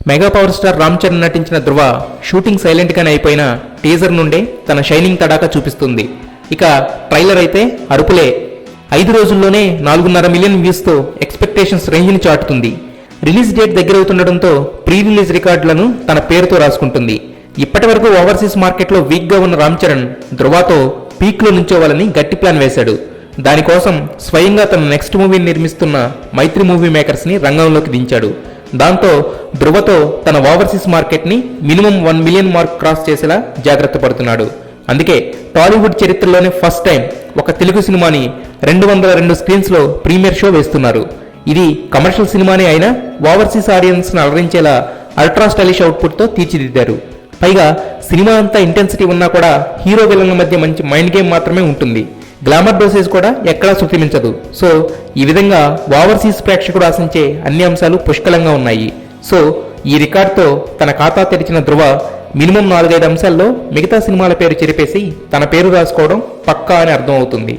Mega power star Ram Charan నటించిన ధృవ shooting సైలెంట్గానే అయిపోయిన teaser నుండే తన షైనింగ్ తడాకా చూపిస్తుంది. ఇక ట్రైలర్ అయితే అరుపులే. 5 రోజుల్లోనే 4.5 మిలియన్ వ్యూస్తో ఎక్స్పెక్టేషన్స్ రేంజ్ని చాటుతుంది. రిలీజ్ డేట్ దగ్గరవుతుండటంతో ప్రీ రిలీజ్ రికార్డులను తన పేరుతో రాసుకుంటుంది. ఇప్పటి వరకు ఓవర్సీస్ మార్కెట్లో వీక్గా ఉన్న రామ్ చరణ్ ధృవతో పీక్లో నుంచోవాలని గట్టి ప్లాన్ వేశాడు. దానికోసం స్వయంగా తన నెక్స్ట్ మూవీని నిర్మిస్తున్న మైత్రి మూవీ మేకర్స్ని రంగంలోకి దించాడు. దాంతో ధృవతో తన ఓవర్సీస్ మార్కెట్ని మినిమం 1 మిలియన్ మార్క్ క్రాస్ చేసేలా జాగ్రత్త పడుతున్నాడు. అందుకే టాలీవుడ్ చరిత్రలోనే ఫస్ట్ టైం ఒక తెలుగు సినిమాని 202 స్క్రీన్స్లో ప్రీమియర్ షో వేస్తున్నారు. ఇది కమర్షియల్ సినిమానే అయినా ఓవర్సీస్ ఆడియన్స్ని అలరించేలా అల్ట్రా స్టైలిష్ అవుట్పుట్తో తీర్చిదిద్దారు. పైగా సినిమా అంతా ఇంటెన్సిటీ ఉన్నా కూడా హీరో విలన్ల మధ్య మంచి మైండ్ గేమ్ మాత్రమే ఉంటుంది. గ్లామర్ డోసేజ్ కూడా ఎక్కడా శృతిమించదు. సో ఈ విధంగా ఓవర్సీస్ ప్రేక్షకుడు ఆశించే అన్ని అంశాలు పుష్కలంగా ఉన్నాయి. సో ఈ రికార్డ్తో తన ఖాతా తెరిచిన ధృవ మినిమం 4-5 అంశాల్లో మిగతా సినిమాల పేరు చెరిపేసి తన పేరు రాసుకోవడం పక్కా అని అర్థం అవుతుంది.